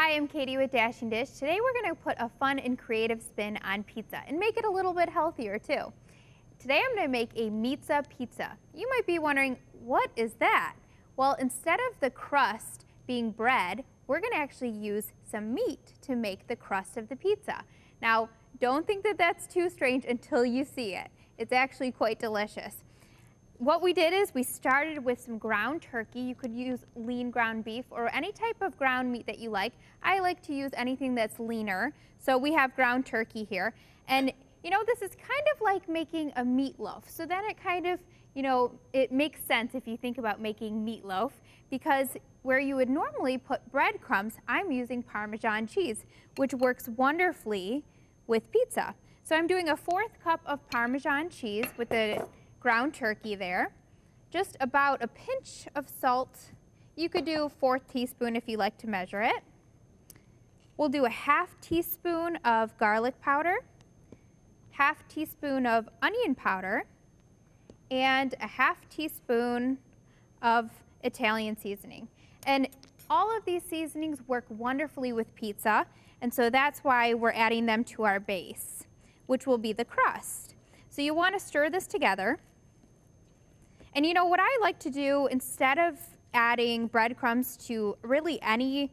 Hi, I'm Katie with Dashing Dish. Today we're going to put a fun and creative spin on pizza and make it a little bit healthier too. Today I'm going to make a meatza pizza. You might be wondering, what is that? Well, instead of the crust being bread, we're going to actually use some meat to make the crust of the pizza. Now, don't think that that's too strange until you see it. It's actually quite delicious. What we did is we started with some ground turkey. You could use lean ground beef or any type of ground meat that you like. I like to use anything that's leaner. So we have ground turkey here. And you know, this is kind of like making a meatloaf. So then it kind of, you know, it makes sense if you think about making meatloaf, because where you would normally put breadcrumbs, I'm using Parmesan cheese, which works wonderfully with pizza. So I'm doing a 1/4 cup of Parmesan cheese with the ground turkey there, just about a pinch of salt. You could do 1/4 teaspoon if you like to measure it. We'll do a 1/2 teaspoon of garlic powder, 1/2 teaspoon of onion powder, and a 1/2 teaspoon of Italian seasoning. And all of these seasonings work wonderfully with pizza, and so that's why we're adding them to our base, which will be the crust. So you want to stir this together. And you know what I like to do, instead of adding breadcrumbs to really any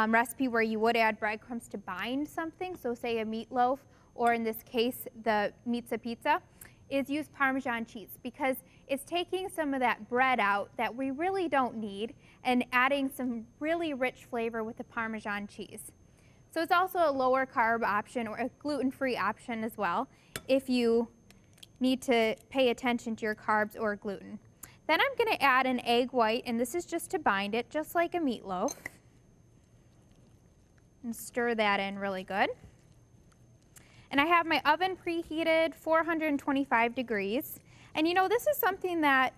recipe where you would add breadcrumbs to bind something, so say a meatloaf, or in this case the meatza pizza, is use Parmesan cheese, because it's taking some of that bread out that we really don't need and adding some really rich flavor with the Parmesan cheese. So it's also a lower carb option or a gluten-free option as well if you need to pay attention to your carbs or gluten. Then I'm going to add an egg white, and this is just to bind it, just like a meatloaf. And stir that in really good. And I have my oven preheated 425 degrees. And you know, this is something that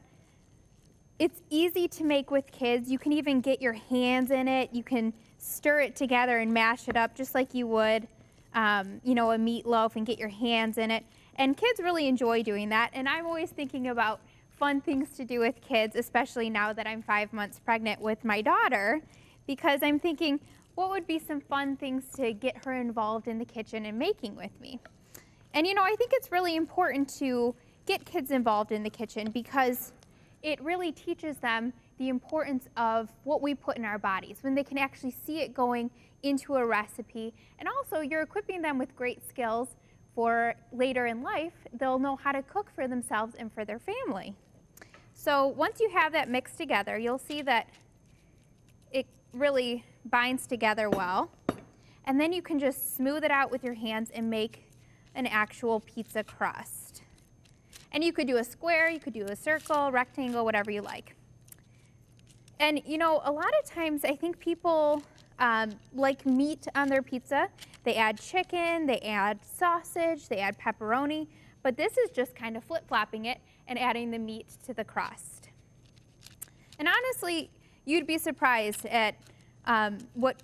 it's easy to make with kids. You can even get your hands in it. You can stir it together and mash it up just like you would, you know, a meatloaf, and get your hands in it. And kids really enjoy doing that. And I'm always thinking about fun things to do with kids, especially now that I'm 5 months pregnant with my daughter, because I'm thinking, what would be some fun things to get her involved in the kitchen and making with me? And you know, I think it's really important to get kids involved in the kitchen, because it really teaches them the importance of what we put in our bodies when they can actually see it going into a recipe. And also, you're equipping them with great skills for later in life. They'll know how to cook for themselves and for their family. So once you have that mixed together, you'll see that it really binds together well. And then you can just smooth it out with your hands and make an actual pizza crust. And you could do a square, you could do a circle, rectangle, whatever you like. And you know, a lot of times I think people like meat on their pizza. They add chicken, they add sausage, they add pepperoni, but this is just kind of flip-flopping it and adding the meat to the crust. And honestly, you'd be surprised at what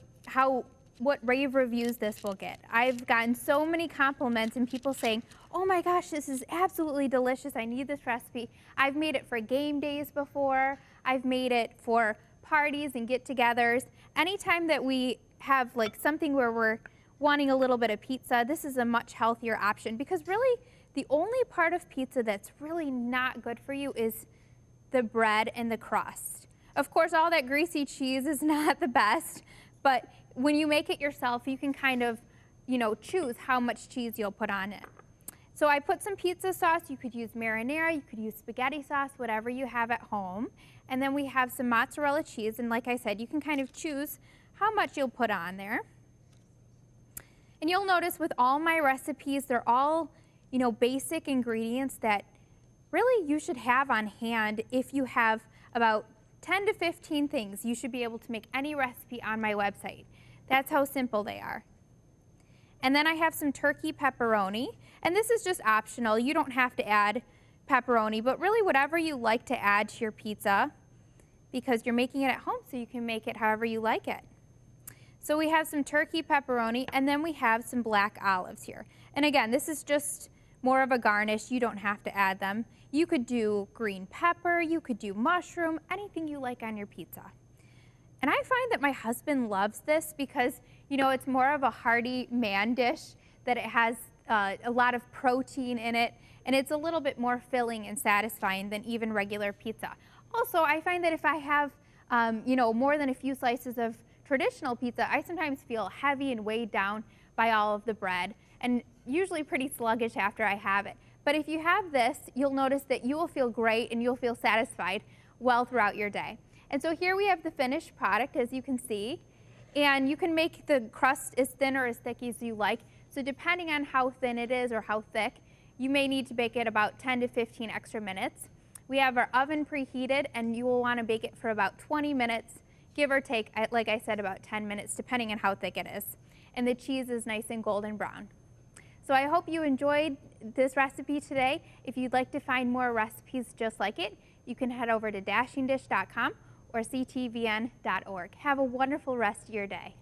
rave reviews this will get. I've gotten so many compliments and people saying, oh my gosh, this is absolutely delicious, I need this recipe. I've made it for game days before, I've made it for parties and get-togethers. Anytime that we have like something where we're wanting a little bit of pizza, this is a much healthier option, because really the only part of pizza that's really not good for you is the bread and the crust. Of course, all that greasy cheese is not the best, but when you make it yourself, you can kind of, you know, choose how much cheese you'll put on it. So I put some pizza sauce. You could use marinara, you could use spaghetti sauce, whatever you have at home. And then we have some mozzarella cheese, and like I said, you can kind of choose how much you'll put on there. And you'll notice with all my recipes, they're all, you know, basic ingredients that really you should have on hand. If you have about 10 to 15 things, you should be able to make any recipe on my website. That's how simple they are. And then I have some turkey pepperoni, and this is just optional. You don't have to add pepperoni, but really whatever you like to add to your pizza, because you're making it at home, so you can make it however you like it. So we have some turkey pepperoni, and then we have some black olives here. And again, this is just more of a garnish. You don't have to add them. You could do green pepper, you could do mushroom, anything you like on your pizza. And I find that my husband loves this because, you know, it's more of a hearty man dish, that it has a lot of protein in it, and it's a little bit more filling and satisfying than even regular pizza. Also, I find that if I have, you know, more than a few slices of traditional pizza, I sometimes feel heavy and weighed down by all of the bread, and usually pretty sluggish after I have it. But if you have this, you'll notice that you will feel great and you'll feel satisfied well throughout your day. And so here we have the finished product, as you can see, and you can make the crust as thin or as thick as you like. So depending on how thin it is or how thick, you may need to bake it about 10 to 15 extra minutes. We have our oven preheated, and you will want to bake it for about 20 minutes, give or take, like I said, about 10 minutes, depending on how thick it is. And the cheese is nice and golden brown. So I hope you enjoyed this recipe today. If you'd like to find more recipes just like it, you can head over to dashingdish.com or ctvn.org. Have a wonderful rest of your day.